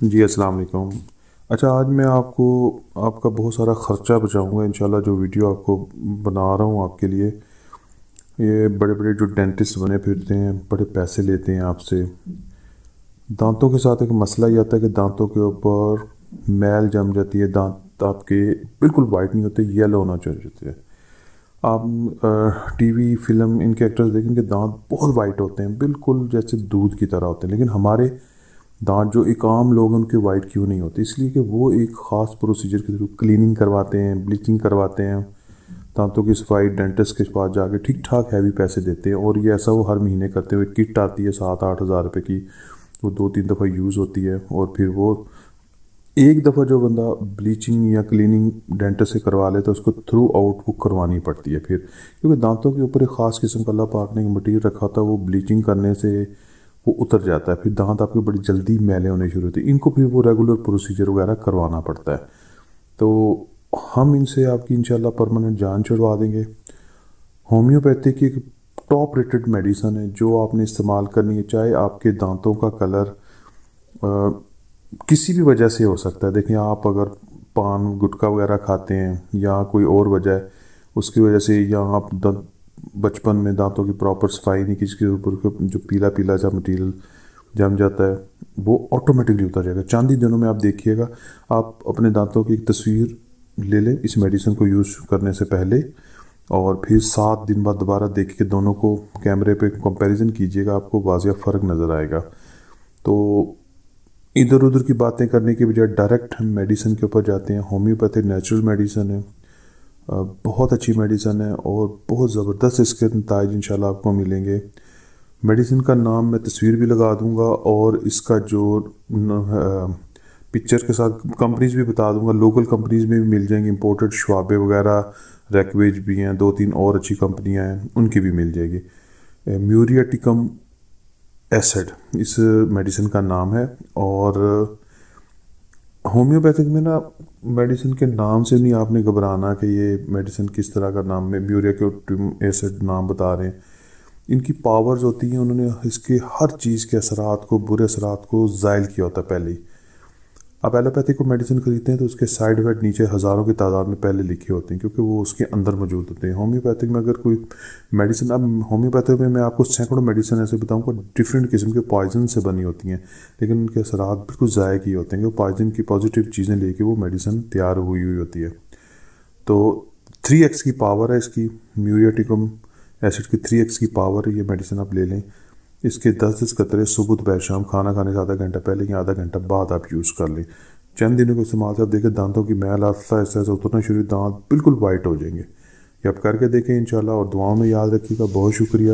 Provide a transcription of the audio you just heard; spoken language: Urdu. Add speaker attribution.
Speaker 1: جی السلام علیکم۔ اچھا، آج میں آپ کو آپ کا بہت سارا خرچہ بچاؤں گا انشاءاللہ۔ جو ویڈیو آپ کو بنا رہا ہوں آپ کے لیے، یہ بڑے بڑے جو ڈینٹسٹ بنے پھرتے ہیں بڑے پیسے لیتے ہیں آپ سے۔ دانتوں کے ساتھ ایک مسئلہ یہ آتا ہے کہ دانتوں کے اوپر میل جم جاتی ہے، دانت آپ کے بالکل وائٹ نہیں ہوتے، یلو ہونا چاہیے۔ آپ ٹی وی فلم ان کے ایکٹرز دیکھیں کہ دانت بہت وائٹ ہوتے ہیں، بالکل جیسے دودھ کی طرح ہوتے ہیں، لیکن ہمارے دانت جو ایک عام لوگ ہیں ان کے وائٹ کیوں نہیں ہوتے؟ اس لیے کہ وہ ایک خاص پروسیجر کے تھرو کلیننگ کرواتے ہیں، بلیچنگ کرواتے ہیں، دانتوں کی صفائی ڈینٹسٹ کے پاس جا کے ٹھیک ٹھاک ہیوی پیسے دیتے ہیں، اور یہ ایسا وہ ہر مہینے کرتے ہوئے کٹ آتی ہے 7-8 ہزار روپے کی، وہ 2-3 دفعہ یوز ہوتی ہے، اور پھر وہ ایک دفعہ جو بندہ بلیچنگ یا کلیننگ ڈینٹسٹ سے کروا لیتا ہے اس کو تھرو آؤٹ وہ کروانی پڑتی ہے پھر، کیونکہ دانتوں کے اوپر ایک خاص قسم کا اللہ پاک نے ایک مٹیریل رکھا ہوتا ہے، وہ بلیچنگ کرنے سے وہ اتر جاتا ہے، پھر دانت آپ کے بڑی جلدی میلے ہونے شروع ہوتے ہیں، ان کو پھر وہ ریگولر پروسیجر وغیرہ کروانا پڑتا ہے۔ تو ہم ان سے آپ کی انشاءاللہ پرماننٹ جان چھڑوا دیں گے۔ ہومیوپیتھی کی ایک ٹاپ ریٹڈ میڈیسن ہے جو آپ نے استعمال کرنی ہے، چاہے آپ کے دانتوں کا کلر کسی بھی وجہ سے ہو سکتا ہے۔ دیکھیں، آپ اگر پان گٹکا وغیرہ کھاتے ہیں یا کوئی اور وجہ ہے اس کی وجہ سے، یا آپ بچپن میں دانتوں کی پراپر صفائی نہیں کی، اس کے اوپر جو پیلا پیلا سا مٹیریل جم جاتا ہے وہ آٹومیٹکلی اتر جائے گا۔ چاند ہی دنوں میں آپ دیکھیے گا، آپ اپنے دانتوں کی ایک تصویر لے لیں اس میڈیسن کو یوز کرنے سے پہلے، اور پھر 7 دن بعد دوبارہ دیکھ کے دونوں کو کیمرے پہ کمپیریزن کیجیے گا، آپ کو واضح فرق نظر آئے گا۔ تو ادھر ادھر کی باتیں کرنے کے بجائے ڈائریکٹ ہم میڈیسن کے اوپر جاتے ہیں۔ ہومیوپیتھی نیچرل میڈیسن ہے، بہت اچھی میڈیسن ہے، اور بہت زبردست اس کے نتائج انشاءاللہ آپ کو ملیں گے۔ میڈیسن کا نام میں تصویر بھی لگا دوں گا، اور اس کا جو پکچر کے ساتھ کمپنیز بھی بتا دوں گا، لوکل کمپنیز میں بھی مل جائیں گی، امپورٹڈ شوابے وغیرہ، ریکویج بھی ہیں، 2-3 اور اچھی کمپنیاں ہیں، ان کی بھی مل جائے گی۔ میوریاٹیکم ایسڈ اس میڈیسن کا نام ہے، اور ہومیوپیتھک میں نا میڈیسن کے نام سے نہیں آپ نے گھبرانا کہ یہ میڈیسن کس طرح کا نام ہے، میوریاٹیکم ایسڈ نام بتا رہے ہیں۔ ان کی پاورز ہوتی ہیں، انہوں نے اس کے ہر چیز کے اثرات کو، برے اثرات کو زائل کیا ہوتا ہے پہلے ہی۔ آپ ایلوپیتھک کو میڈیسن خریدتے ہیں تو اس کے سائیڈ افیکٹ نیچے ہزاروں کی تعداد میں پہلے لکھے ہوتے ہیں، کیونکہ وہ اس کے اندر موجود ہوتے ہیں۔ ہومیوپیتھک میں اگر کوئی میڈیسن، اب ہومیوپیتھک میں آپ کو سینکڑوں میڈیسن ایسے بتاؤں گا ڈفرینٹ قسم کے پوائزن سے بنی ہوتی ہیں، لیکن ان کے اثرات بالکل ضائع کیے ہوتے ہیں، کہ وہ پوائزن کی پازیٹیو چیزیں لے کے وہ میڈیسن تیار ہوئی ہوتی ہے۔ تو 3x کی پاور ہے اس کی، میوریاٹیکم ایسڈ کی 3x کی پاور ہے، یہ میڈیسن آپ لے لیں۔ اس کے 10 قطرے صبح دوپہر شام کھانا کھانے سے آدھا گھنٹہ پہلے یا آدھا گھنٹہ بعد آپ یوز کر لیں۔ چند دنوں کے استعمال سے آپ دیکھیں دانتوں کی میل آہستہ آہستہ اترنا شروع، دانت بالکل وائٹ ہو جائیں گے۔ یہ آپ کر کے دیکھیں انشاءاللہ، اور دعاؤں میں یاد رکھیے گا۔ بہت شکریہ۔